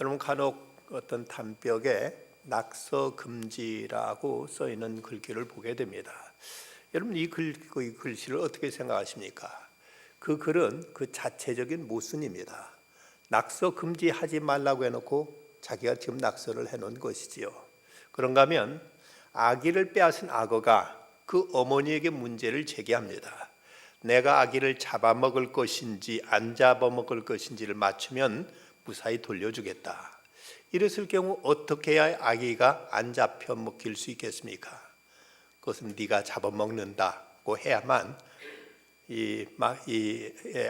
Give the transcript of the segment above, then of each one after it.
여러분 간혹 어떤 담벽에 낙서 금지라고 써 있는 글귀를 보게 됩니다. 여러분 이 글씨를 어떻게 생각하십니까? 그 글은 그 자체적인 모순입니다. 낙서 금지하지 말라고 해놓고 자기가 지금 낙서를 해놓은 것이지요. 그런가 하면 아기를 빼앗은 악어가 그 어머니에게 문제를 제기합니다. 내가 아기를 잡아먹을 것인지 안 잡아먹을 것인지를 맞추면 무사히 돌려주겠다. 이랬을 경우 어떻게 해야 아기가 안 잡혀 먹힐 수 있겠습니까? 그것은 네가 잡아먹는다고 해야만 이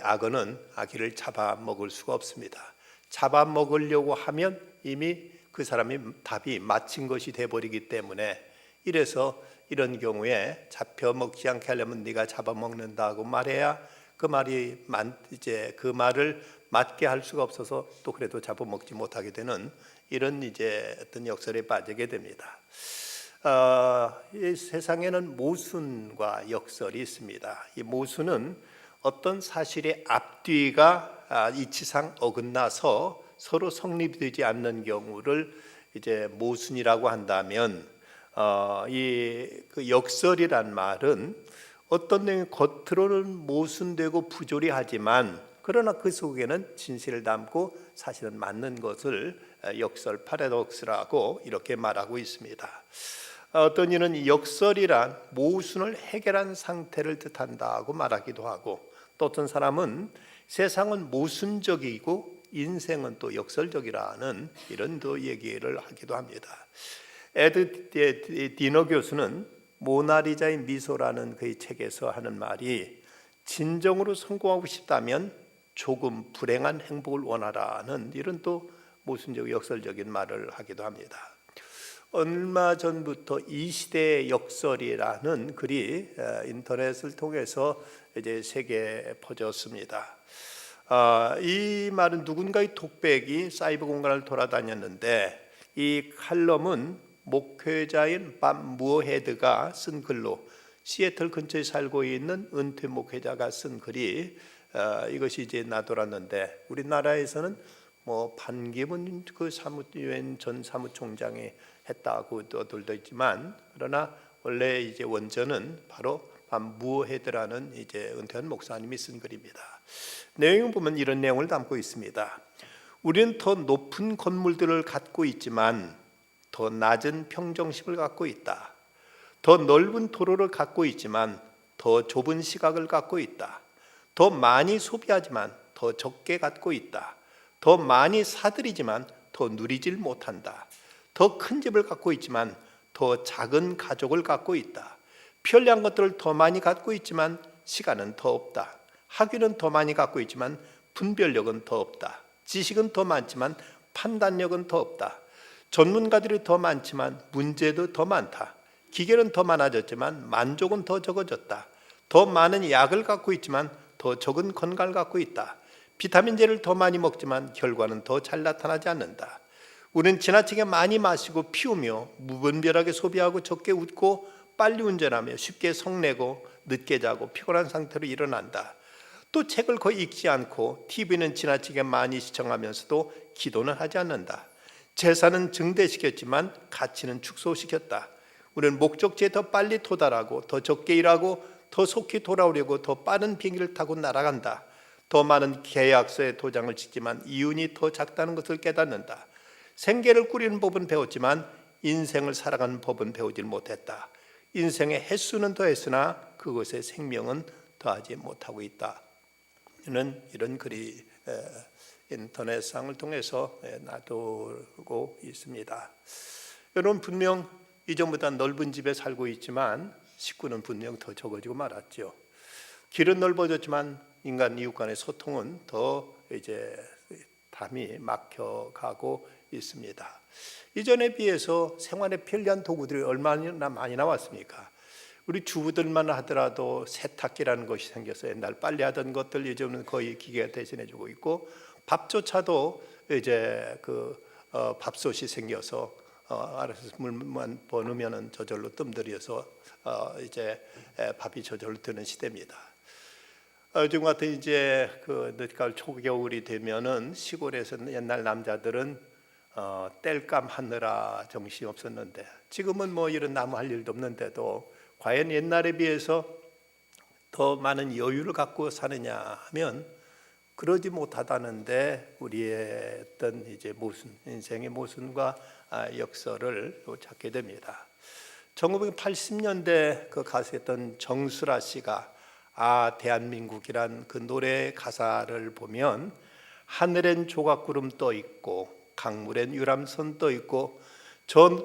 악어는 아기를 잡아먹을 수가 없습니다. 잡아먹으려고 하면 이미 그 사람이 답이 마친 것이 돼버리기 때문에, 이래서 이런 경우에 잡혀먹지 않게 하려면 네가 잡아먹는다고 말해야 그 말이 이제 그 말을 맞게 할 수가 없어서 또 그래도 잡아먹지 못하게 되는 이런 이제 어떤 역설에 빠지게 됩니다. 이 세상에는 모순과 역설이 있습니다. 이 모순은 어떤 사실의 앞뒤가 이치상 어긋나서 서로 성립되지 않는 경우를 이제 모순이라고 한다면, 그 역설이란 말은 어떤 내용이 겉으로는 모순되고 부조리하지만 그러나 그 속에는 진실을 담고 사실은 맞는 것을 역설 파라독스라고 이렇게 말하고 있습니다. 어떤 이는 역설이란 모순을 해결한 상태를 뜻한다고 말하기도 하고, 또 어떤 사람은 세상은 모순적이고 인생은 또 역설적이라는 이런 또 얘기를 하기도 합니다. 에드 디너 교수는 모나리자의 미소라는 그의 책에서 하는 말이, 진정으로 성공하고 싶다면 조금 불행한 행복을 원하라는 이런 또 모순적 역설적인 말을 하기도 합니다. 얼마 전부터 이 시대의 역설이라는 글이 인터넷을 통해서 이제 세계에 퍼졌습니다. 이 말은 누군가의 톡백이 사이버 공간을 돌아다녔는데, 이 칼럼은 목회자인 밥 무어헤드가 쓴 글로, 시애틀 근처에 살고 있는 은퇴 목회자가 쓴 글이 이것이 이제 나돌았는데, 우리나라에서는 뭐 반기문 그 유엔 전 사무총장이 했다고 들도 있지만, 그러나 원래 이제 원전은 바로 밥 무어헤드라는 이제 은퇴한 목사님이 쓴 글입니다. 내용을 보면 이런 내용을 담고 있습니다. 우리는 더 높은 건물들을 갖고 있지만 더 낮은 평정심을 갖고 있다. 더 넓은 도로를 갖고 있지만 더 좁은 시각을 갖고 있다. 더 많이 소비하지만 더 적게 갖고 있다. 더 많이 사들이지만 더 누리질 못한다. 더 큰 집을 갖고 있지만 더 작은 가족을 갖고 있다. 편리한 것들을 더 많이 갖고 있지만 시간은 더 없다. 학위는 더 많이 갖고 있지만 분별력은 더 없다. 지식은 더 많지만 판단력은 더 없다. 전문가들이 더 많지만 문제도 더 많다. 기계는 더 많아졌지만 만족은 더 적어졌다. 더 많은 약을 갖고 있지만 더 적은 건강을 갖고 있다. 비타민제를 더 많이 먹지만 결과는 더 잘 나타나지 않는다. 우리는 지나치게 많이 마시고 피우며 무분별하게 소비하고 적게 웃고 빨리 운전하며 쉽게 성내고 늦게 자고 피곤한 상태로 일어난다. 또 책을 거의 읽지 않고 TV는 지나치게 많이 시청하면서도 기도는 하지 않는다. 재산은 증대시켰지만 가치는 축소시켰다. 우리는 목적지에 더 빨리 도달하고 더 적게 일하고 더 속히 돌아오려고 더 빠른 비행기를 타고 날아간다. 더 많은 계약서에 도장을 찍지만 이윤이 더 작다는 것을 깨닫는다. 생계를 꾸리는 법은 배웠지만 인생을 살아가는 법은 배우지 못했다. 인생의 횟수는 더했으나 그것의 생명은 더하지 못하고 있다. 이런 글이 인터넷상을 통해서 나돌고 있습니다. 여러분, 분명 이전보다 넓은 집에 살고 있지만 식구는 분명 더 적어지고 말았죠. 길은 넓어졌지만 인간 이웃 간의 소통은 더 이제 담이 막혀가고 있습니다. 이전에 비해서 생활에 편리한 도구들이 얼마나 많이 나왔습니까? 우리 주부들만 하더라도 세탁기라는 것이 생겨서 옛날 빨래 하던 것들 요즘은 거의 기계가 대신해주고 있고, 밥조차도 이제 밥솥이 생겨서 알아서 물만 버누면은 저절로 뜸들여서 이제 밥이 저절로 드는 시대입니다. 요즘 같은 이제 그 늦가을 초겨울이 되면은 시골에서는 옛날 남자들은 땔감 하느라 정신이 없었는데 지금은 뭐 이런 나무 할 일도 없는데도 과연 옛날에 비해서 더 많은 여유를 갖고 사느냐 하면 그러지 못하다는데 우리의 어떤 이제 모순, 인생의 모순과 역설을 또 찾게 됩니다. 1980년대 그 가수였던 정수라 씨가 대한민국이란 그 노래 가사를 보면 하늘엔 조각구름 떠 있고 강물엔 유람선 떠 있고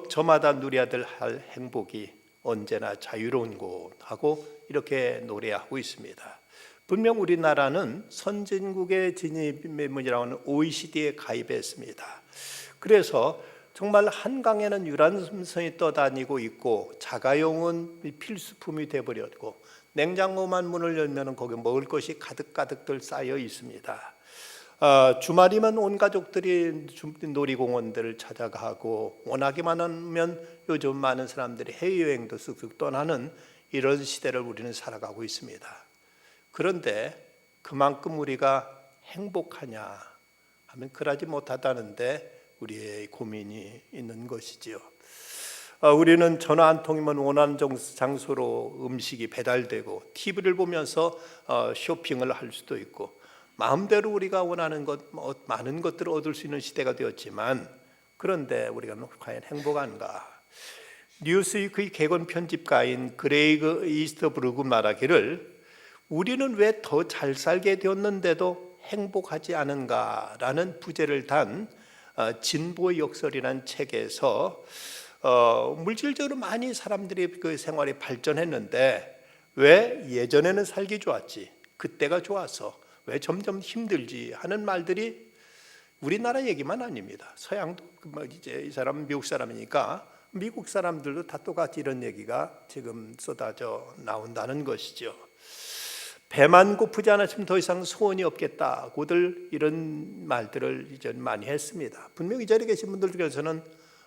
저마다 누려야 할 행복이 언제나 자유로운 곳 하고 이렇게 노래하고 있습니다. 분명 우리나라는 선진국의 진입의 문이라고 하는 OECD에 가입했습니다. 그래서 정말 한강에는 유람선이 떠다니고 있고 자가용은 필수품이 되어버렸고 냉장고만 문을 열면 거기 먹을 것이 가득가득들 쌓여 있습니다. 주말이면 온 가족들이 놀이공원들을 찾아가고 워낙에 많으면 요즘 많은 사람들이 해외여행도 쑥쑥 떠나는 이런 시대를 우리는 살아가고 있습니다. 그런데 그만큼 우리가 행복하냐 하면 그러지 못하다는데 우리의 고민이 있는 것이지요. 우리는 전화 한 통이면 원하는 장소로 음식이 배달되고 TV를 보면서 쇼핑을 할 수도 있고 마음대로 우리가 원하는 것 많은 것들을 얻을 수 있는 시대가 되었지만 그런데 우리가 과연 행복한가? 뉴스위크의 개건 편집가인 그레이그 이스터브루그 말하기를 우리는 왜 더 잘 살게 되었는데도 행복하지 않은가라는 부제를 단 진보의 역설이라는 책에서 물질적으로 많이 사람들이 그 생활이 발전했는데 왜 예전에는 살기 좋았지, 그때가 좋아서 왜 점점 힘들지 하는 말들이 우리나라 얘기만 아닙니다. 서양도 이제 이 사람은 미국 사람이니까 미국 사람들도 다 똑같이 이런 얘기가 지금 쏟아져 나온다는 것이죠. 배만 고프지 않았으면 더 이상 소원이 없겠다고들 이런 말들을 이제 많이 했습니다. 분명 이 자리에 계신 분들 중에서는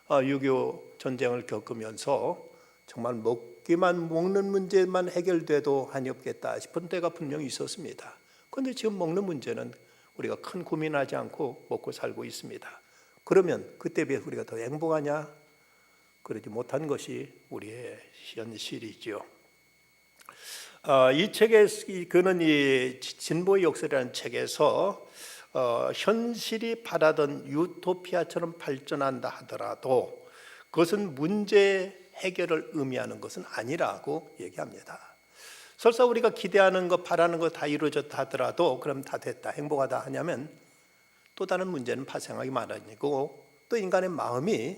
6.25 전쟁을 겪으면서 정말 먹는 문제만 해결돼도 한이 없겠다 싶은 때가 분명히 있었습니다. 그런데 지금 먹는 문제는 우리가 큰 고민하지 않고 먹고 살고 있습니다. 그러면 그때 비해 우리가 더 행복하냐? 그러지 못한 것이 우리의 현실이죠. 이 책에 그는 이 진보의 역설이라는 책에서 현실이 바라던 유토피아처럼 발전한다 하더라도 그것은 문제 해결을 의미하는 것은 아니라고 얘기합니다. 설사 우리가 기대하는 것, 바라는 것 다 이루어졌다 하더라도 그럼 다 됐다, 행복하다 하냐면 또 다른 문제는 발생하기 마련이고 또 인간의 마음이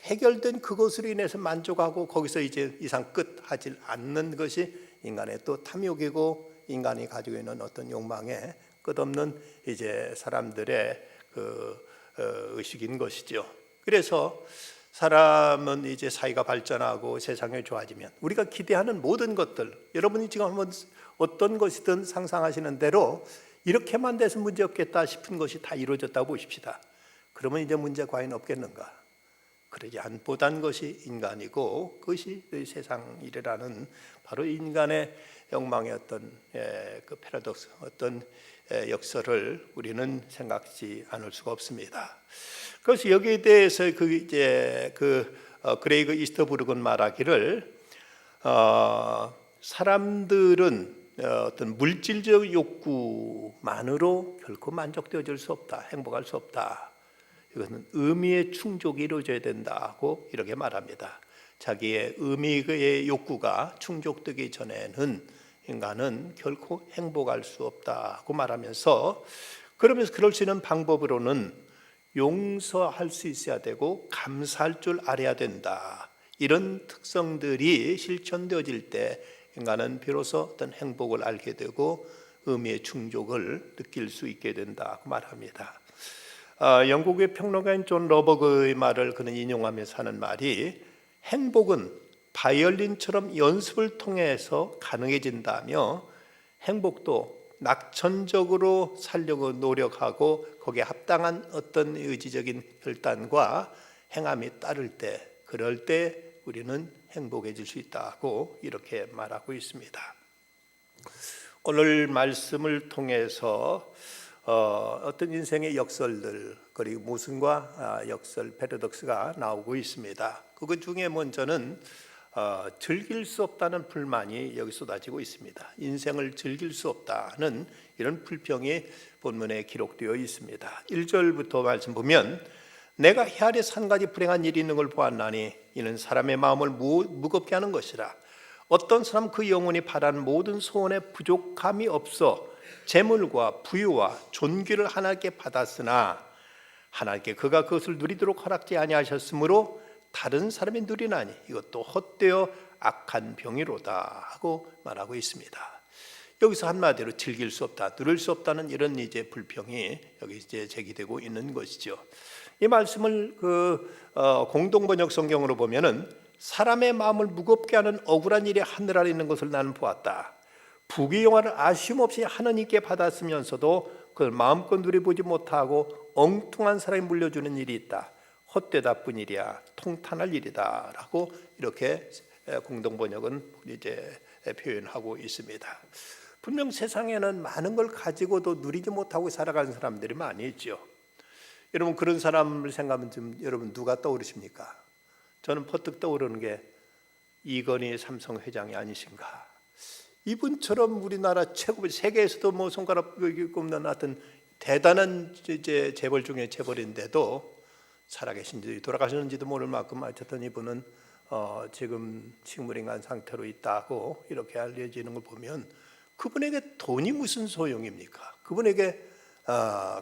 해결된 그것으로 인해서 만족하고 거기서 이제 이상 끝 하지 않는 것이 인간의 또 탐욕이고 인간이 가지고 있는 어떤 욕망의 끝없는 이제 사람들의 그 의식인 것이죠. 그래서 사람은 이제 사회가 발전하고 세상이 좋아지면 우리가 기대하는 모든 것들, 여러분이 지금 한번 어떤 것이든 상상하시는 대로 이렇게만 돼서 문제 없겠다 싶은 것이 다 이루어졌다고 보십시다. 그러면 이제 문제 과연 없겠는가? 그러지 않보단 것이 인간이고 그것이 세상 일이라는 바로 인간의 욕망의 어떤 그 패러독스, 어떤 역설을 우리는 생각지 않을 수가 없습니다. 그래서 여기에 대해서 그레이그 이스터브룩은 말하기를 사람들은 어떤 물질적 욕구만으로 결코 만족되어질 수 없다, 행복할 수 없다. 이것은 의미의 충족이 이루어져야 된다고 이렇게 말합니다. 자기의 의미의 욕구가 충족되기 전에는 인간은 결코 행복할 수 없다고 말하면서, 그러면서 그럴 수 있는 방법으로는 용서할 수 있어야 되고 감사할 줄 알아야 된다. 이런 특성들이 실천되어질 때 인간은 비로소 어떤 행복을 알게 되고 의미의 충족을 느낄 수 있게 된다고 말합니다. 영국의 평론가인 존 러버그의 말을 그는 인용하면서 하는 말이, 행복은 바이올린처럼 연습을 통해서 가능해진다며 행복도 낙천적으로 살려고 노력하고 거기에 합당한 어떤 의지적인 결단과 행함이 따를 때, 그럴 때 우리는 행복해질 수 있다고 이렇게 말하고 있습니다. 오늘 말씀을 통해서 어떤 인생의 역설들 그리고 모순과 역설 패러독스가 나오고 있습니다. 그것 중에 먼저는 즐길 수 없다는 불만이 여기 쏟아지고 있습니다. 인생을 즐길 수 없다는 이런 불평이 본문에 기록되어 있습니다. 1절부터 말씀 보면 내가 헤아려 한 가지 불행한 일이 있는 걸 보았나니 이는 사람의 마음을 무겁게 하는 것이라. 어떤 사람 그 영혼이 바라는 모든 소원에 부족함이 없어 재물과 부유와 존귀를 하나님께 받았으나 하나님께 그가 그것을 누리도록 허락지 아니하셨으므로 다른 사람이 누리나니 이것도 헛되어 악한 병이로다 하고 말하고 있습니다. 여기서 한마디로 즐길 수 없다, 누릴 수 없다는 이런 이제 불평이 여기 이제 제기되고 있는 것이죠. 이 말씀을 공동번역 성경으로 보면은 사람의 마음을 무겁게 하는 억울한 일이 하늘 아래 있는 것을 나는 보았다. 부귀영화를 아쉬움 없이 하나님께 받았으면서도 그걸 마음껏 누려보지 못하고 엉뚱한 사람이 물려주는 일이 있다. 헛되다 뿐 일이야. 통탄할 일이다라고 이렇게 공동번역은 이제 표현하고 있습니다. 분명 세상에는 많은 걸 가지고도 누리지 못하고 살아가는 사람들이 많이 있죠. 여러분 그런 사람을 생각하면 좀 여러분 누가 떠오르십니까? 저는 퍼뜩 떠오르는 게 이건희 삼성 회장이 아니신가. 이분처럼 우리나라 최고 세계에서도 뭐 손가락 꼽는 하여튼 대단한 이제 재벌 중에 재벌인데도 살아계신지 돌아가셨는지도 모를 만큼 어쨌든 이분은 지금 식물인간 상태로 있다고 이렇게 알려지는 걸 보면 그분에게 돈이 무슨 소용입니까? 그분에게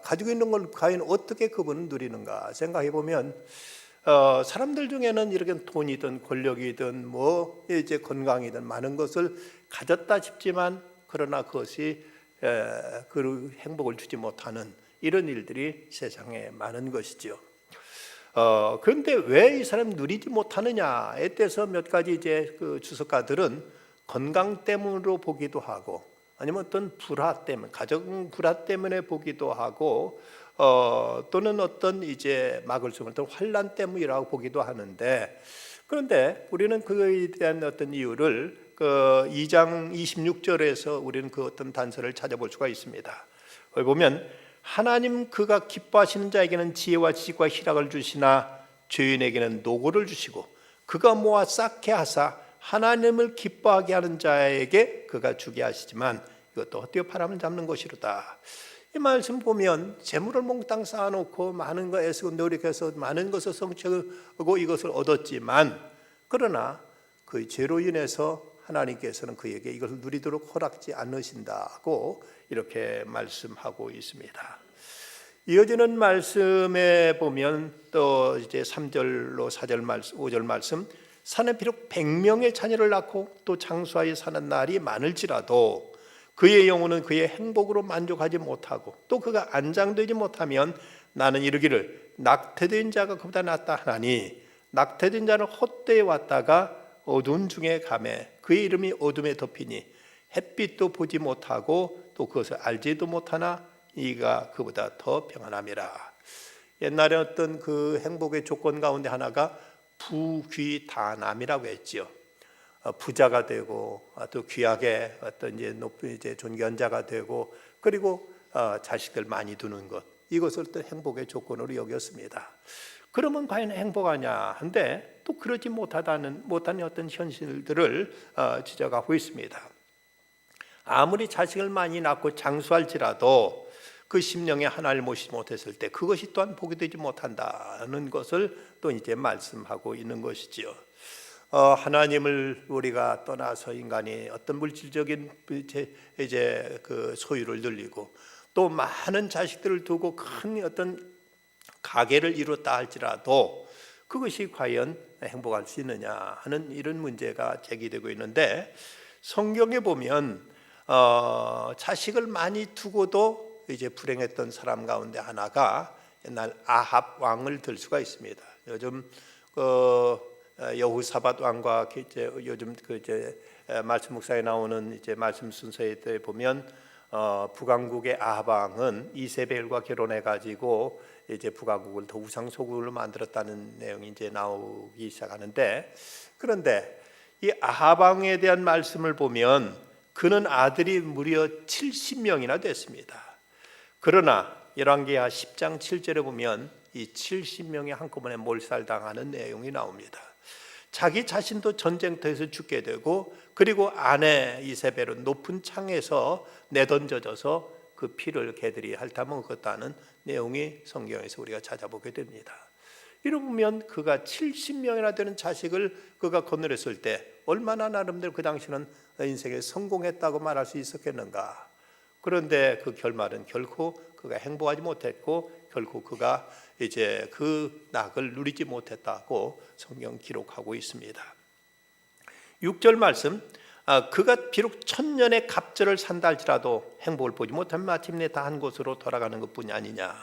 가지고 있는 걸 과연 어떻게 그분은 누리는가 생각해 보면 사람들 중에는 이렇게 돈이든 권력이든 뭐 이제 건강이든 많은 것을 가졌다 싶지만 그러나 그것이 그 행복을 주지 못하는 이런 일들이 세상에 많은 것이죠. 그런데 왜 이 사람이 누리지 못하느냐에 대해서 몇 가지 이제 그 주석가들은 건강 때문으로 보기도 하고 아니면 어떤 불화 때문에 가정 불화 때문에 보기도 하고 또는 어떤 이제 막을 수 없는 환란 때문이라고 보기도 하는데 그런데 우리는 그에 대한 어떤 이유를 그 2장 26절에서 우리는 그 어떤 단서를 찾아볼 수가 있습니다. 거기 보면 하나님 그가 기뻐하시는 자에게는 지혜와 지식과 희락을 주시나 죄인에게는 노고를 주시고 그가 모아 쌓게 하사 하나님을 기뻐하게 하는 자에게 그가 주게 하시지만 이것도 헛되어 바람을 잡는 것이로다. 이 말씀 보면 재물을 몽땅 쌓아놓고 많은 거 애쓰고 노력해서 많은 것을 성취하고 이것을 얻었지만 그러나 그 죄로 인해서 하나님께서는 그에게 이것을 누리도록 허락지 않으신다고 이렇게 말씀하고 있습니다. 이어지는 말씀에 보면 또 이제 3절로 4절 말씀, 5절 말씀 산에 비록 100명의 자녀를 낳고 또 장수하여 사는 날이 많을지라도 그의 영혼은 그의 행복으로 만족하지 못하고 또 그가 안장되지 못하면 나는 이르기를 낙태된 자가 그보다 낫다 하나니 낙태된 자는 헛되이 왔다가 어두운 중에 가매 그의 이름이 어둠에 덮이니 햇빛도 보지 못하고 또 그것을 알지도 못하나 이가 그보다 더 평안함이라. 옛날에 어떤 그 행복의 조건 가운데 하나가 부귀다남이라고 했지요. 부자가 되고 또 귀하게 어떤 이제 높은 이제 존귀한 자가 되고 그리고 자식들 많이 두는 것 이것을 또 행복의 조건으로 여겼습니다. 그러면 과연 행복하냐 한데 또 그러지 못하는 어떤 현실들을 지적하고 있습니다. 아무리 자식을 많이 낳고 장수할지라도 그 심령에 하나님을 모시지 못했을 때 그것이 또한 복이 되지 못한다는 것을 또 이제 말씀하고 있는 것이지요. 하나님을 우리가 떠나서 인간이 어떤 물질적인 이제 그 소유를 늘리고 또 많은 자식들을 두고 큰 어떤 가계를 이뤘다 할지라도 그것이 과연 행복할 수 있느냐 하는 이런 문제가 제기되고 있는데 성경에 보면 자식을 많이 두고도 이제 불행했던 사람 가운데 하나가 옛날 아합 왕을 들 수가 있습니다. 요즘 여호사밧 왕과 이제 요즘 그 이제 말씀 묵상에 나오는 이제 말씀 순서에 보면 북왕국의 아합 왕은 이세벨과 결혼해 가지고 이제 북왕국을 더 우상 소국으로 만들었다는 내용이 이제 나오기 시작하는데 그런데 이 아합 왕에 대한 말씀을 보면 그는 아들이 무려 70명이나 됐습니다. 그러나 열왕기하 10장 7절에 보면 이 70명이 한꺼번에 몰살당하는 내용이 나옵니다. 자기 자신도 전쟁터에서 죽게 되고, 그리고 아내 이세벨은 높은 창에서 내던져져서 그 피를 개들이 핥아먹었다는 내용이 성경에서 우리가 찾아보게 됩니다. 이러면 그가 70명이나 되는 자식을 그가 거느렸을 때 얼마나 나름대로 그 당시는 인생에 성공했다고 말할 수 있었겠는가. 그런데 그 결말은 결코 그가 행복하지 못했고, 결코 그가 이제 그 낙을 누리지 못했다고 성경 기록하고 있습니다. 6절 말씀, 그가 비록 1000년의 갑절을 산다 할지라도 행복을 보지 못하면 마침내 다 한 곳으로 돌아가는 것뿐이 아니냐.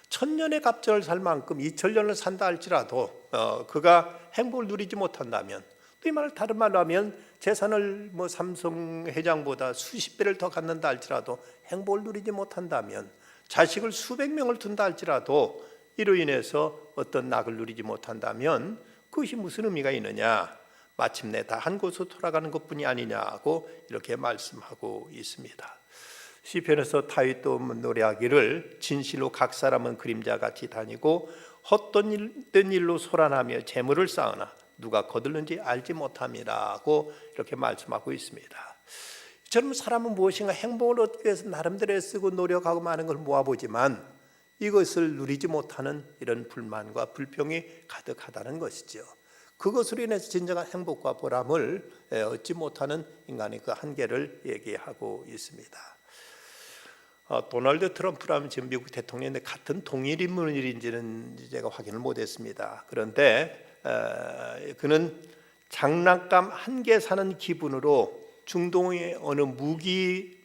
1000년의 갑절을 살 만큼 2000년을 산다 할지라도 그가 행복을 누리지 못한다면, 또 이 말을 다른 말로 하면 재산을 삼성 회장보다 수십 배를 더 갖는다 할지라도 행복을 누리지 못한다면, 자식을 수백 명을 둔다 할지라도 이로 인해서 어떤 낙을 누리지 못한다면 그것이 무슨 의미가 있느냐. 마침내 다 한 곳으로 돌아가는 것뿐이 아니냐고 이렇게 말씀하고 있습니다. 시편에서 다윗도 노래하기를 진실로 각 사람은 그림자같이 다니고 헛된 일로 소란하며 재물을 쌓으나 누가 거둘는지 알지 못함이라고 이렇게 말씀하고 있습니다. 이처럼 사람은 무엇인가 행복을 얻기 위해서 나름대로 애쓰고 노력하고 많은 걸 모아보지만 이것을 누리지 못하는 이런 불만과 불평이 가득하다는 것이죠. 그것으로 인해서 진정한 행복과 보람을 얻지 못하는 인간의 그 한계를 얘기하고 있습니다. 도널드 트럼프라면 지금 미국 대통령인데 같은 동일 인물인지는 제가 확인을 못했습니다. 그런데 그는 장난감 한 개 사는 기분으로 중동의 어느 무기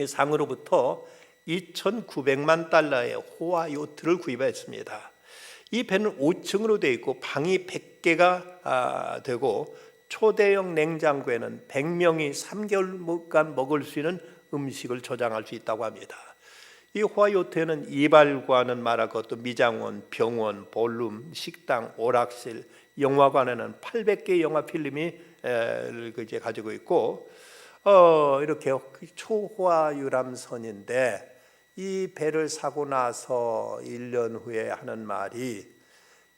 상으로부터 2,900만 달러의 호화 요트를 구입했습니다. 이 배는 5층으로 되어 있고 방이 100개가 되고 초대형 냉장고에는 100명이 3개월간 먹을 수 있는 음식을 저장할 수 있다고 합니다. 이 호화 요트에는 이발관은 말할 것도 미장원, 병원, 볼룸, 식당, 오락실, 영화관에는 800개의 영화 필름이 이제 가지고 있고, 이렇게 초호화 유람선인데 이 배를 사고 나서 1년 후에 하는 말이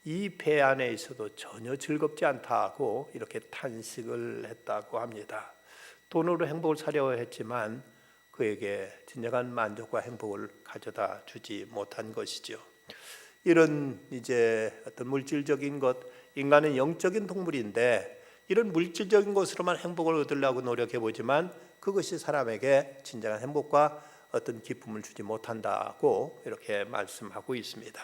이 배 안에 있어도 전혀 즐겁지 않다고 이렇게 탄식을 했다고 합니다. 돈으로 행복을 사려고 했지만 그에게 진정한 만족과 행복을 가져다 주지 못한 것이죠. 이런 이제 어떤 물질적인 것, 인간은 영적인 동물인데 이런 물질적인 것으로만 행복을 얻으려고 노력해 보지만 그것이 사람에게 진정한 행복과 어떤 기쁨을 주지 못한다고 이렇게 말씀하고 있습니다.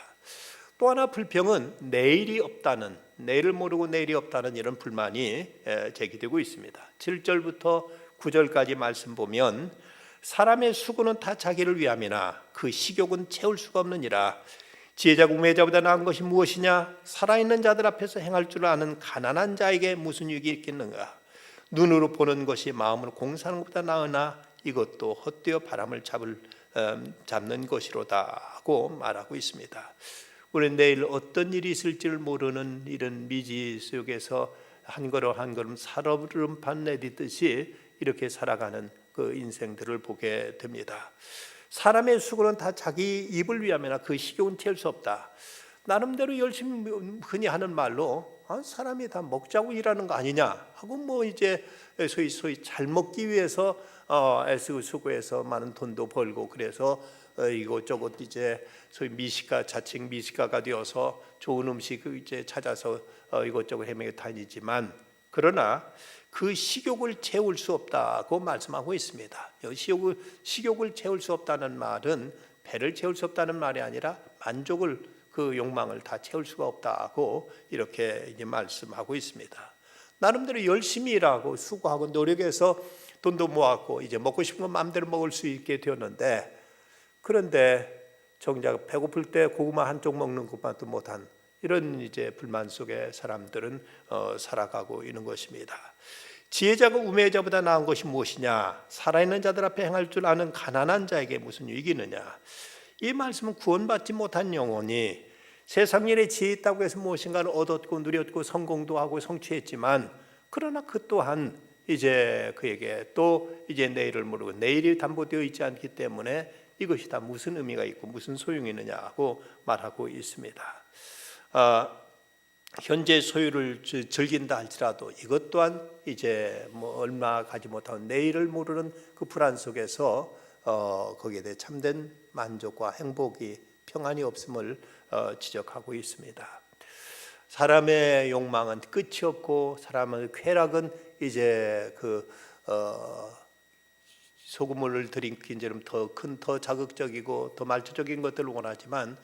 또 하나 불평은 내일이 없다는, 내일을 모르고 내일이 없다는 이런 불만이 제기되고 있습니다. 7절부터 9절까지 말씀 보면 사람의 수고는 다 자기를 위함이나 그 식욕은 채울 수가 없느니라. 지혜자가 우매자보다 나은 것이 무엇이냐? 살아있는 자들 앞에서 행할 줄 아는 가난한 자에게 무슨 유익이 있겠는가? 눈으로 보는 것이 마음으로 공사하는 것보다 나으나 이것도 헛되어 바람을 잡는 것이로다고 말하고 있습니다. 우리는 내일 어떤 일이 있을지를 모르는 이런 미지 속에서 한 걸음 한 걸음 살얼음판 내딛듯이 이렇게 살아가는 그 인생들을 보게 됩니다. 사람의 수고는 다 자기 입을 위함이나 그 식욕은 채울 수 없다. 나름대로 열심히 흔히 하는 말로 사람이 다 먹자고 일하는 거 아니냐 하고 이제 소위 잘 먹기 위해서 애쓰고 수고해서 많은 돈도 벌고 그래서 이것저것 이제 소위 미식가 자칭 미식가가 되어서 좋은 음식 이제 찾아서 이것저것 헤매게 다니지만 그러나 그 식욕을 채울 수 없다고 말씀하고 있습니다. 식욕을 채울 수 없다는 말은 배를 채울 수 없다는 말이 아니라 만족을 그 욕망을 다 채울 수가 없다고 이렇게 이제 말씀하고 있습니다. 나름대로 열심히 일하고 수고하고 노력해서 돈도 모았고 이제 먹고 싶은 건 마음대로 먹을 수 있게 되었는데 그런데 정작 배고플 때 고구마 한 쪽 먹는 것만도 못한 이런 이제 불만 속에 사람들은 살아가고 있는 것입니다. 지혜자가 우매자보다 나은 것이 무엇이냐? 살아있는 자들 앞에 행할 줄 아는 가난한 자에게 무슨 유익이 있느냐? 이 말씀은 구원받지 못한 영혼이 세상 일에 지혜 있다고 해서 무엇인가를 얻었고 누렸고 성공도 하고 성취했지만 그러나 그 또한 이제 그에게 또 이제 내일을 모르고 내일이 담보되어 있지 않기 때문에 이것이 다 무슨 의미가 있고 무슨 소용이 있느냐고 말하고 있습니다. 현재 소유를 즐긴다 할지라도 이것 또한 이제 뭐 얼마 가지 못하고 내일을 모르는 그 불안 속에서 거기에 대해 참된 만족과 행복이 평안이 없음을 지적하고 있습니다. 사람의 욕망은 끝이 없고 사람의 쾌락은 이제 소금물을 들이킨 처럼 더 큰, 더 자극적이고 더 말초적인 것들을 원하지만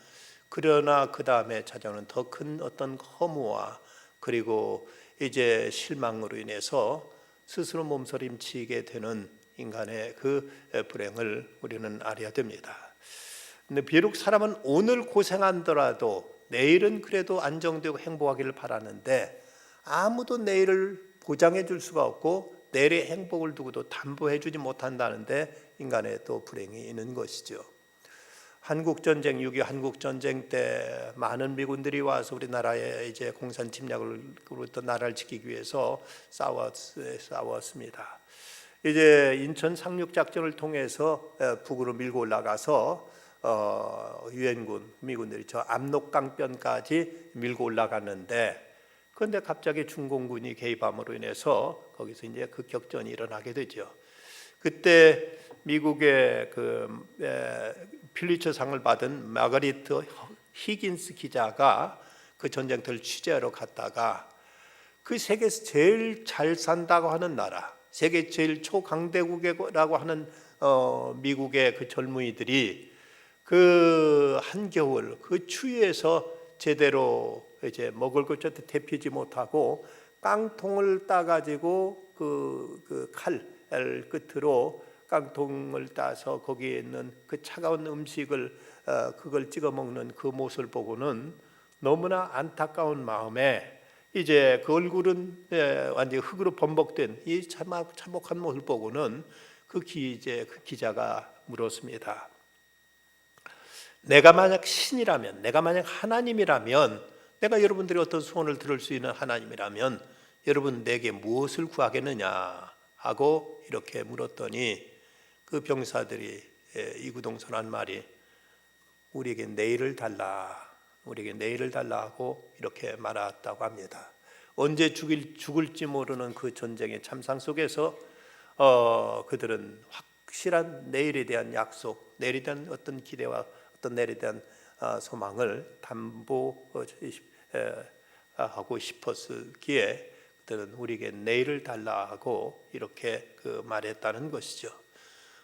그러나 그 다음에 찾아오는 더 큰 어떤 허무와 그리고 이제 실망으로 인해서 스스로 몸서림치게 되는 인간의 그 불행을 우리는 알아야 됩니다. 근데 비록 사람은 오늘 고생하더라도 내일은 그래도 안정되고 행복하기를 바라는데 아무도 내일을 보장해 줄 수가 없고 내일의 행복을 두고도 담보해 주지 못한다는데 인간의 또 불행이 있는 것이죠. 한국전쟁, 6.25 한국전쟁 때 많은 미군들이 와서 우리나라의 이제 공산 침략으로부터 나라를 지키기 위해서 싸웠습니다. 이제 인천 상륙 작전을 통해서 북으로 밀고 올라가서 유엔군 미군들이 저 압록강변까지 밀고 올라갔는데 그런데 갑자기 중공군이 개입함으로 인해서 거기서 이제 극격전이 일어나게 되죠. 그때 미국의 필리처상을 받은 마가리트 히긴스 기자가 그 전쟁터를 취재하러 갔다가 그 세계에서 제일 잘 산다고 하는 나라, 세계 제일 초강대국이라고 하는 미국의 그 젊은이들이 그 한겨울 그 추위에서 제대로 이제 먹을 것조차 데피지 못하고 깡통을 따가지고 그 칼 끝으로 깡통을 따서 거기에 있는 그 차가운 음식을 그걸 찍어 먹는 그 모습을 보고는 너무나 안타까운 마음에 이제 그 얼굴은 완전히 흙으로 범벅된 이 참혹한 모습을 보고는 그 기자가 물었습니다. 내가 만약 신이라면, 내가 만약 하나님이라면, 내가 여러분들이 어떤 소원을 들을 수 있는 하나님이라면 여러분 내게 무엇을 구하겠느냐 하고 이렇게 물었더니 그 병사들이 이구동성한 말이 우리에게 내일을 달라, 우리에게 내일을 달라 하고 이렇게 말했다고 합니다. 언제 죽을지 모르는 그 전쟁의 참상 속에서 그들은 확실한 내일에 대한 약속, 내일에 대한 어떤 기대와 어떤 내일에 대한 소망을 담보하고 싶었기에 그들은 우리에게 내일을 달라 하고 이렇게 말했다는 것이죠.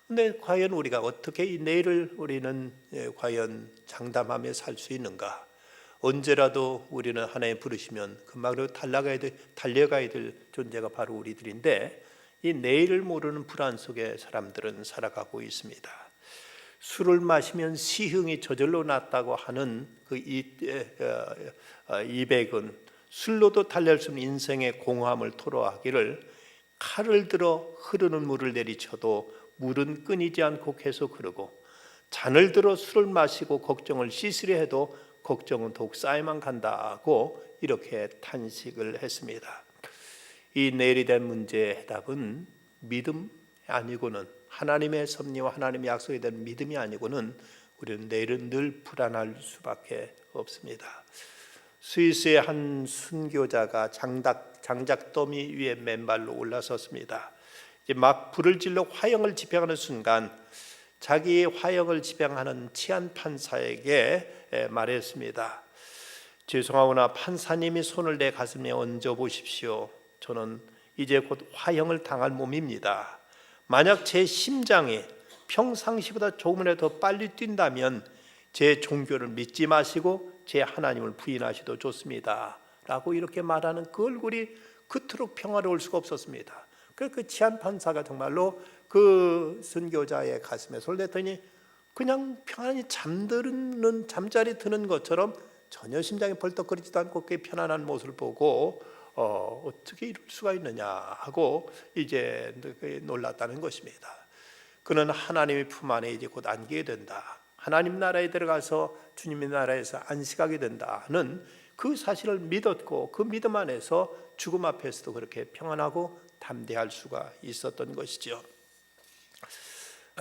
근데 과연 우리가 어떻게 이 내일을 우리는 과연 장담하며 살 수 있는가? 언제라도 우리는 하나님 부르시면 금방으로 달려가야 될 존재가 바로 우리들인데 이 내일을 모르는 불안 속에 사람들은 살아가고 있습니다. 술을 마시면 시흥이 저절로 났다고 하는 그 이백은 술로도 달랠 수 없는 인생의 공허함을 토로하기를 칼을 들어 흐르는 물을 내리쳐도 물은 끊이지 않고 계속 흐르고 잔을 들어 술을 마시고 걱정을 씻으려 해도 걱정은 더욱 쌓여만 간다고 이렇게 탄식을 했습니다. 이 내일에 대한 문제의 해답은 믿음 아니고는 하나님의 섭리와 하나님의 약속에 대한 믿음이 아니고는 우리는 내일은 늘 불안할 수밖에 없습니다. 스위스의 한 순교자가 장작더미 위에 맨발로 올라섰습니다. 이제 막 불을 질러 화형을 집행하는 순간 자기의 화형을 집행하는 치안 판사에게 말했습니다. 죄송하오나 판사님이 손을 내 가슴에 얹어 보십시오. 저는 이제 곧 화형을 당할 몸입니다. 만약 제 심장이 평상시보다 조금이라도 더 빨리 뛴다면 제 종교를 믿지 마시고 제 하나님을 부인하셔도 좋습니다 라고 이렇게 말하는 그 얼굴이 그토록 평화로울 수가 없었습니다. 그 치안 판사가 정말로 그 순교자의 가슴에 손을 댔더니 그냥 편안히 잠자리 드는 것처럼 전혀 심장이 벌떡거리지도 않고 그 편안한 모습을 보고 어떻게 이럴 수가 있느냐 하고 이제 놀랐다는 것입니다. 그는 하나님의 품 안에 이제 곧 안기게 된다, 하나님 나라에 들어가서 주님의 나라에서 안식하게 된다는 그 사실을 믿었고 그 믿음 안에서 죽음 앞에서도 그렇게 평안하고 담대할 수가 있었던 것이죠.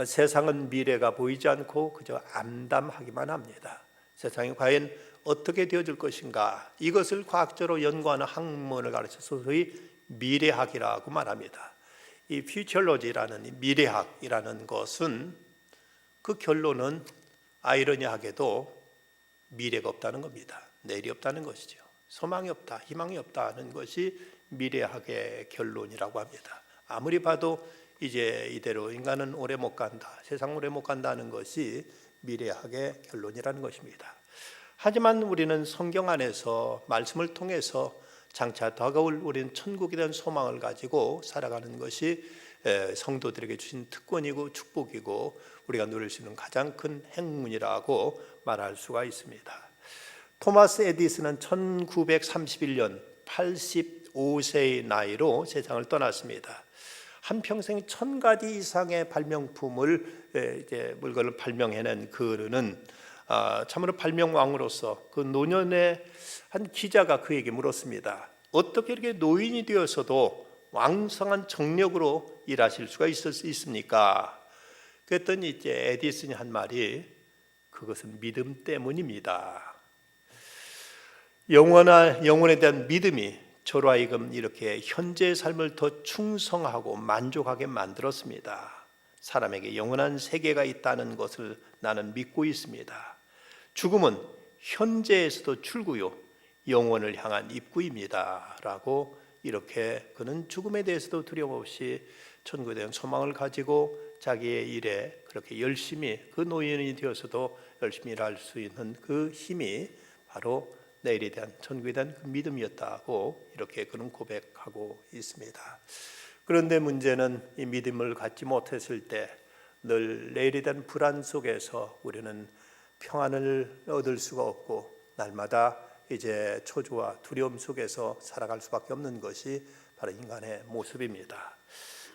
세상은 미래가 보이지 않고 그저 암담하기만 합니다. 세상이 과연 어떻게 되어질 것인가, 이것을 과학적으로 연구하는 학문을 가르쳐서 소위 미래학이라고 말합니다. 이 퓨처로지라는 미래학이라는 것은 그 결론은 아이러니하게도 미래가 없다는 겁니다. 내일이 없다는 것이죠. 소망이 없다, 희망이 없다는 것이 미래학의 결론이라고 합니다. 아무리 봐도 이제 이대로 인간은 오래 못 간다, 세상 오래 못 간다는 것이 미래학의 결론이라는 것입니다. 하지만 우리는 성경 안에서 말씀을 통해서 장차 다가올 우리는 천국에 대한 소망을 가지고 살아가는 것이 성도들에게 주신 특권이고 축복이고 우리가 누릴 수 있는 가장 큰 행운이라고 말할 수가 있습니다. 토마스 에디슨은 1931년 85세의 나이로 세상을 떠났습니다. 한평생 1000가지 이상의 발명품을 물건을 발명해낸 그는 참으로 발명왕으로서 그 노년에 한 기자가 그에게 물었습니다. 어떻게 이렇게 노인이 되어서도 왕성한 정력으로 일하실 수가 있습니까? 그랬더니 이제 에디슨이 한 말이 그것은 믿음 때문입니다. 영혼에 대한 믿음이 저로 하여금 이렇게 현재의 삶을 더 충성하고 만족하게 만들었습니다. 사람에게 영원한 세계가 있다는 것을 나는 믿고 있습니다. 죽음은 현재에서도 출구요 영원을 향한 입구입니다 라고 이렇게 그는 죽음에 대해서도 두려움 없이 천국에 대한 소망을 가지고 자기의 일에 그렇게 열심히 그 노인이 되어서도 열심히 일할 수 있는 그 힘이 바로 내일에 대한 천국에 대한 그 믿음이었다고 이렇게 그는 고백하고 있습니다. 그런데 문제는 이 믿음을 갖지 못했을 때 늘 내일에 대한 불안 속에서 우리는 평안을 얻을 수가 없고 날마다 이제 초조와 두려움 속에서 살아갈 수밖에 없는 것이 바로 인간의 모습입니다.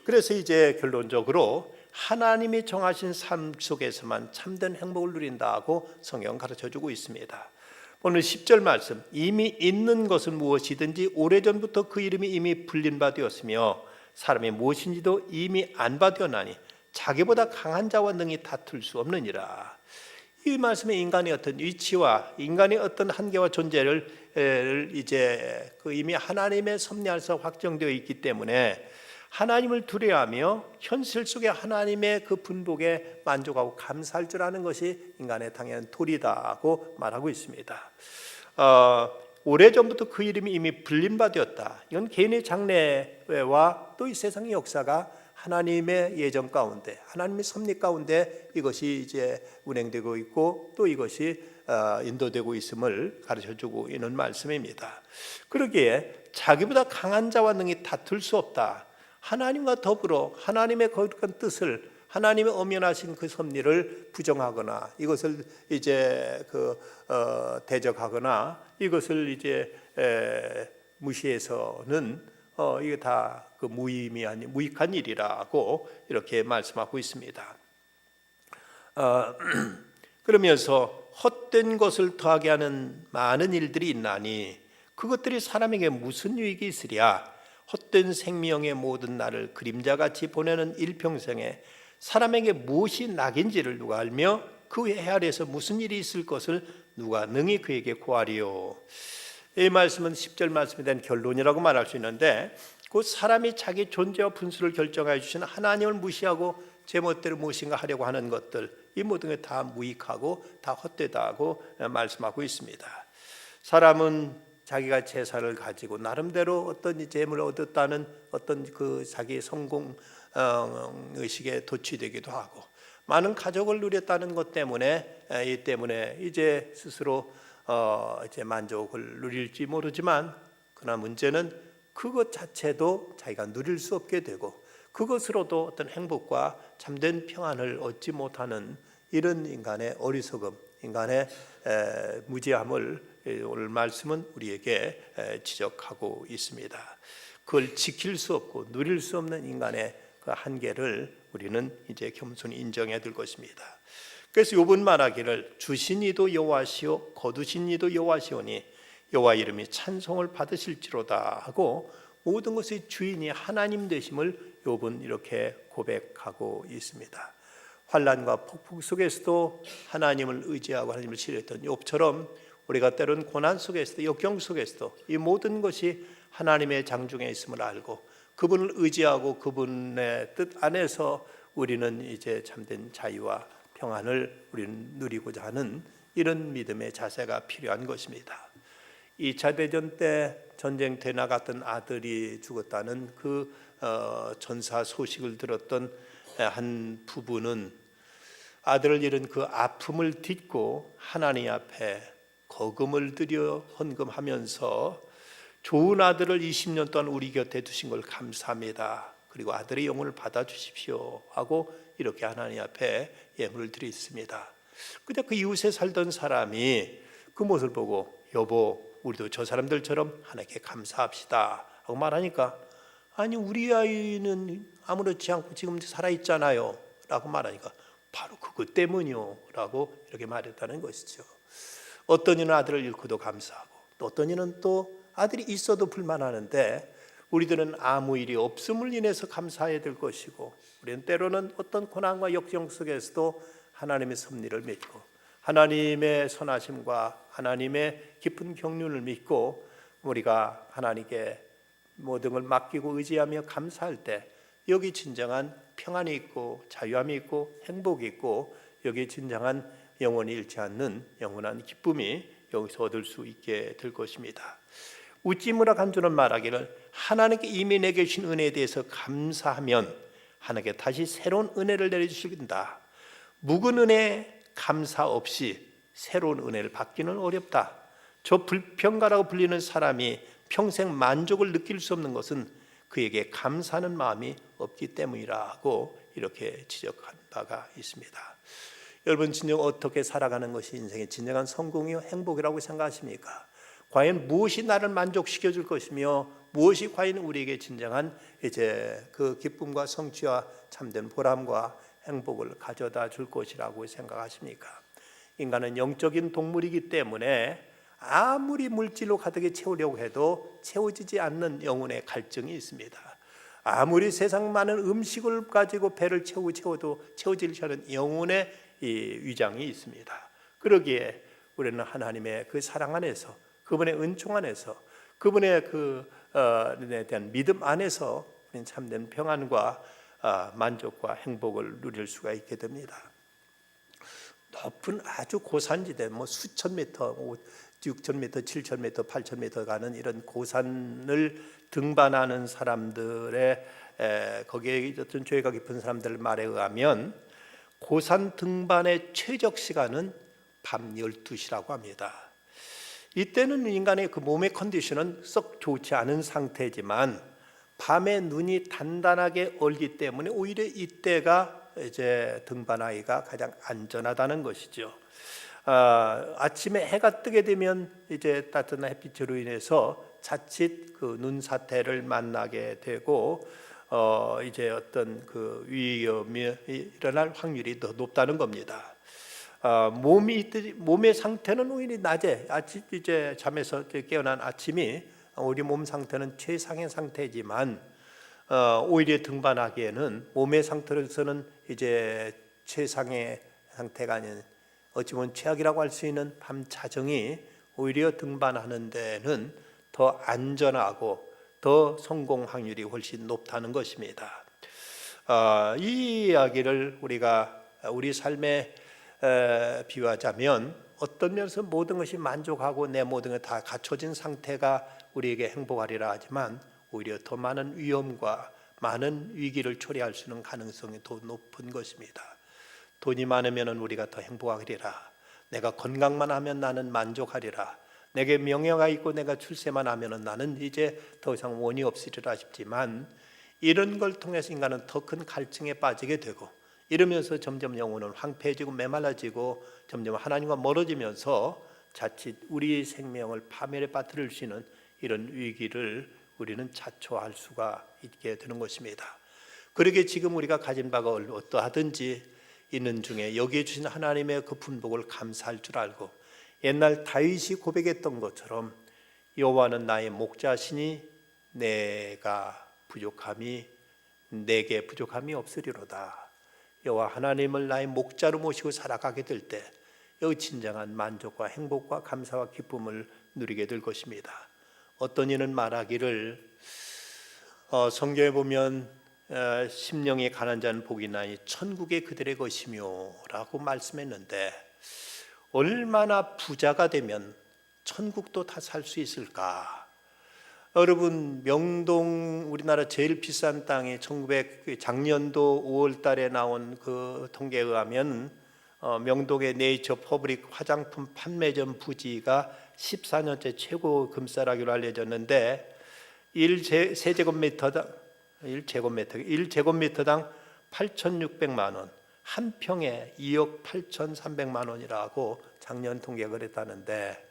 그래서 이제 결론적으로 하나님이 정하신 삶 속에서만 참된 행복을 누린다고 성경 가르쳐주고 있습니다. 오늘 10절 말씀, 이미 있는 것은 무엇이든지 오래전부터 그 이름이 이미 불린 바 되었으며 사람이 무엇인지도 이미 안 바 되었나니 자기보다 강한 자와 능히 다툴 수 없느니라. 이 말씀에 인간의 어떤 위치와 인간의 어떤 한계와 존재를 이제 그 이미 하나님의 섭리 안에서 확정되어 있기 때문에 하나님을 두려워하며 현실 속에 하나님의 그 분복에 만족하고 감사할 줄 아는 것이 인간의 당연한 도리다고 말하고 있습니다. 오래전부터 그 이름이 이미 불린 바 되었다. 이건 개인의 장래와 또 이 세상의 역사가 하나님의 예정 가운데, 하나님의 섭리 가운데 이것이 이제 운행되고 있고 또 이것이 인도되고 있음을 가르쳐주고 있는 말씀입니다. 그러기에 자기보다 강한 자와 능히 다툴 수 없다. 하나님과 더불어 하나님의 거룩한 뜻을, 하나님의 엄연하신 그 섭리를 부정하거나 이것을 이제 대적하거나 이것을 이제 무시해서는 이게 다 그 무익한 일이라고 이렇게 말씀하고 있습니다. 그러면서 헛된 것을 더하게 하는 많은 일들이 있나니 그것들이 사람에게 무슨 유익이 있으랴. 헛된 생명의 모든 날을 그림자같이 보내는 일평생에 사람에게 무엇이 낙인지를 누가 알며 그 해아래서 무슨 일이 있을 것을 누가 능히 그에게 고하리요. 이 말씀은 10절 말씀에 대한 결론이라고 말할 수 있는데 그 사람이 자기 존재와 분수를 결정해 주신 하나님을 무시하고 제멋대로 무엇인가 하려고 하는 것들, 이 모든 게 다 무익하고 다 헛되다고 말씀하고 있습니다. 사람은 자기가 재산을 가지고 나름대로 어떤 재물을 얻었다는 어떤 그 자기의 성공 의식에 도취되기도 하고 많은 가족을 누렸다는 것 때문에 이 때문에 이제 스스로 이제 만족을 누릴지 모르지만 그러나 문제는 그것 자체도 자기가 누릴 수 없게 되고 그것으로도 어떤 행복과 참된 평안을 얻지 못하는 이런 인간의 어리석음, 인간의 무지함을 오늘 말씀은 우리에게 지적하고 있습니다. 그걸 지킬 수 없고 누릴 수 없는 인간의 그 한계를 우리는 이제 겸손히 인정해야 될 것입니다. 그래서 욥은 말하기를 주신 이도 여호와시오 거두신 이도 여호와시오니 여호와 이름이 찬송을 받으실지로다 하고 모든 것의 주인이 하나님 되심을 욥은 이렇게 고백하고 있습니다. 환난과 폭풍 속에서도 하나님을 의지하고 하나님을 신뢰했던 욥처럼 우리가 때론 고난 속에서도 역경 속에서도 이 모든 것이 하나님의 장중에 있음을 알고 그분을 의지하고 그분의 뜻 안에서 우리는 이제 참된 자유와 평안을 우리는 누리고자 하는 이런 믿음의 자세가 필요한 것입니다. 2차 대전 때 전쟁터에 나갔던 아들이 죽었다는 그 전사 소식을 들었던 한 부부는 아들을 잃은 그 아픔을 딛고 하나님 앞에 거금을 들여 헌금하면서 좋은 아들을 20년 동안 우리 곁에 두신 걸 감사합니다. 그리고 아들의 영혼을 받아주십시오 하고 이렇게 하나님 앞에 예물을 드렸습니다. 그냥 그 이웃에 살던 사람이 그 모습을 보고 여보 우리도 저 사람들처럼 하나님께 감사합시다 하고 말하니까 아니 우리 아이는 아무렇지 않고 지금 살아있잖아요 라고 말하니까 바로 그것 때문이요 라고 이렇게 말했다는 것이죠. 어떤 이는 아들을 잃고도 감사하고 또 어떤 이는 또 아들이 있어도 불만하는데 우리들은 아무 일이 없음을 인해서 감사해야 될 것이고 우리는 때로는 어떤 고난과 역경 속에서도 하나님의 섭리를 믿고 하나님의 선하심과 하나님의 깊은 경륜을 믿고 우리가 하나님께 모든 걸 맡기고 의지하며 감사할 때 여기 진정한 평안이 있고 자유함이 있고 행복이 있고 여기 진정한 영원히 잃지 않는 영원한 기쁨이 여기서 얻을 수 있게 될 것입니다. 우찌무라 간주는 말하기를 하나님께 이미 내게 주신 은혜에 대해서 감사하면 하나님께 다시 새로운 은혜를 내려주신다. 묵은 은혜 감사 없이 새로운 은혜를 받기는 어렵다. 저 불평가라고 불리는 사람이 평생 만족을 느낄 수 없는 것은 그에게 감사하는 마음이 없기 때문이라고 이렇게 지적한 바가 있습니다. 여러분 진정 어떻게 살아가는 것이 인생의 진정한 성공이요 행복이라고 생각하십니까? 과연 무엇이 나를 만족시켜 줄 것이며 무엇이 과연 우리에게 진정한 이제 그 기쁨과 성취와 참된 보람과 행복을 가져다 줄 것이라고 생각하십니까? 인간은 영적인 동물이기 때문에 아무리 물질로 가득히 채우려고 해도 채워지지 않는 영혼의 갈증이 있습니다. 아무리 세상 많은 음식을 가지고 배를 채워도 채워지지 않은 영혼의 이 위장이 있습니다. 그러기에 우리는 하나님의 그 사랑 안에서 그분의 은총 안에서 그분의 그에 대한 믿음 안에서 참된 평안과 만족과 행복을 누릴 수가 있게 됩니다. 높은 아주 고산지대 수천 미터 6,000m, 7,000m, 8,000m 가는 이런 고산을 등반하는 사람들의 거기에 어떤 죄가 깊은 사람들 말에 의하면 고산 등반의 최적 시간은 밤 12시라고 합니다. 이때는 인간의 그 몸의 컨디션은 썩 좋지 않은 상태지만 밤에 눈이 단단하게 얼기 때문에 오히려 이때가 이제 등반하기가 가장 안전하다는 것이죠. 아침에 해가 뜨게 되면 이제 따뜻한 햇빛으로 인해서 자칫 그 눈 사태를 만나게 되고 이제 어떤 그 위험이 일어날 확률이 더 높다는 겁니다. 몸의 상태는 오히려 낮에 아침 이제 잠에서 깨어난 아침이 우리 몸 상태는 최상의 상태지만 오히려 등반하기에는 몸의 상태로서는 이제 최상의 상태가 아닌 어찌 보면 최악이라고 할 수 있는 밤 자정이 오히려 등반하는 데는 더 안전하고 더 성공 확률이 훨씬 높다는 것입니다. 이 이야기를 우리가 우리 삶에 비유하자면 어떤 면에서 모든 것이 만족하고 내 모든 게 다 갖춰진 상태가 우리에게 행복하리라 하지만 오히려 더 많은 위험과 많은 위기를 초래할 수 있는 가능성이 더 높은 것입니다. 돈이 많으면 우리가 더 행복하리라. 내가 건강만 하면 나는 만족하리라. 내게 명예가 있고 내가 출세만 하면 나는 이제 더 이상 원이 없으리라 싶지만 이런 걸 통해서 인간은 더 큰 갈증에 빠지게 되고 이러면서 점점 영혼은 황폐해지고 메말라지고 점점 하나님과 멀어지면서 자칫 우리 생명을 파멸에 빠뜨릴 수 있는 이런 위기를 우리는 자초할 수가 있게 되는 것입니다. 그러기에 지금 우리가 가진 바가 어떠하든지 있는 중에 여기에 주신 하나님의 그 분복을 감사할 줄 알고 옛날 다윗이 고백했던 것처럼 여호와는 나의 목자시니 내게 부족함이 없으리로다. 여호와 하나님을 나의 목자로 모시고 살아가게 될 때 여기 진정한 만족과 행복과 감사와 기쁨을 누리게 될 것입니다. 어떤 이는 말하기를 성경에 보면 심령이 가난한 자는 복이 나니 천국이 그들의 것이며 라고 말씀했는데, 얼마나 부자가 되면 천국도 다 살 수 있을까? 여러분, 명동 우리나라 제일 비싼 땅이 작년도 5월 달에 나온 그 통계에 의하면 명동의 네이처 퍼블릭 화장품 판매점 부지가 14년째 최고 금싸라기로 알려졌는데 1제곱미터당 8,600만 원, 한 평에 2억 8,300만 원이라고 작년 통계가 그랬다는데,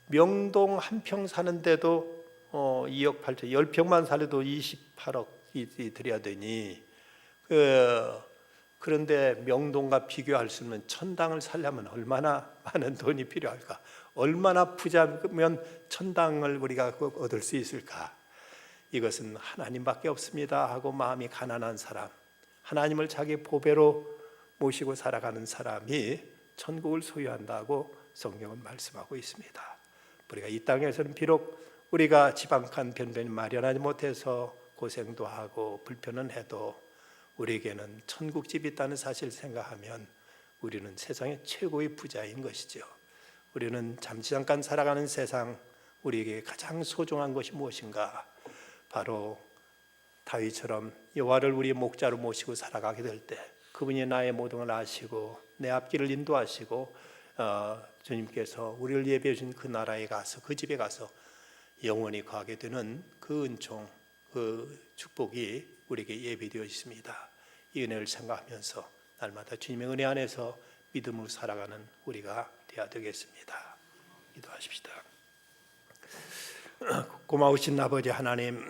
명동 한 평 사는데도 2억 8천, 10평만 살려도 28억이 들여야 되니, 그런데 명동과 비교할 수 없는 천당을 살려면 얼마나 많은 돈이 필요할까? 얼마나 부자면 천당을 우리가 얻을 수 있을까? 이것은 하나님밖에 없습니다 하고 마음이 가난한 사람, 하나님을 자기 보배로 모시고 살아가는 사람이 천국을 소유한다고 성경은 말씀하고 있습니다. 우리가 이 땅에서는 비록 우리가 집 한 칸 변변히 마련하지 못해서 고생도 하고 불편은 해도 우리에게는 천국집이 있다는 사실을 생각하면 우리는 세상의 최고의 부자인 것이죠. 우리는 잠깐 살아가는 세상, 우리에게 가장 소중한 것이 무엇인가? 바로 다윗처럼 여호와를 우리의 목자로 모시고 살아가게 될 때 그분이 나의 모든 걸 아시고 내 앞길을 인도하시고 주님께서 우리를 예배해 주신 그 나라에 가서, 그 집에 가서 영원히 거하게 되는 그 은총, 그 축복이 우리에게 예비되어 있습니다. 이 은혜를 생각하면서 날마다 주님의 은혜 안에서 믿음으로 살아가는 우리가 되어야 되겠습니다. 기도하십시다. 고마우신 아버지 하나님,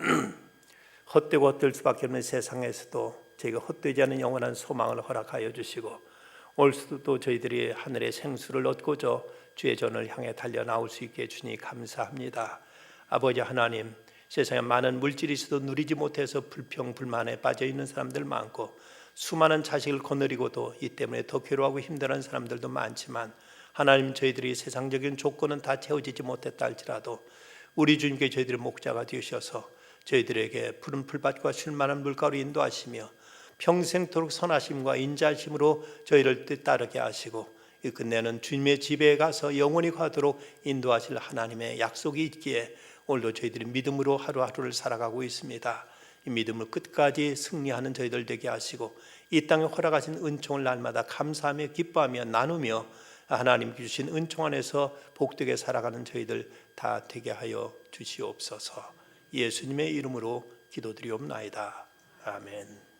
헛되고 헛될 수밖에 없는 세상에서도 저희가 헛되지 않은 영원한 소망을 허락하여 주시고, 오늘도 저희들이 하늘의 생수를 얻고자 주의 전을 향해 달려 나올 수 있게 해주니 감사합니다. 아버지 하나님, 세상에 많은 물질이 있어도 누리지 못해서 불평 불만에 빠져 있는 사람들 많고, 수많은 자식을 거느리고도 이 때문에 더 괴로워하고 힘들어하는 사람들도 많지만, 하나님, 저희들이 세상적인 조건은 다 채워지지 못했다 할지라도 우리 주님께 저희들의 목자가 되셔서 저희들에게 푸른 풀밭과 쉴만한 물가로 인도하시며 평생토록 선하심과 인자심으로 저희를 따르게 하시고 끝내는 주님의 집에 가서 영원히 가도록 인도하실 하나님의 약속이 있기에 오늘도 저희들이 믿음으로 하루하루를 살아가고 있습니다. 이 믿음을 끝까지 승리하는 저희들 되게 하시고 이 땅에 허락하신 은총을 날마다 감사하며 기뻐하며 나누며 하나님 주신 은총 안에서 복되게 살아가는 저희들 다 되게 하여 주시옵소서. 예수님의 이름으로 기도드리옵나이다. 아멘.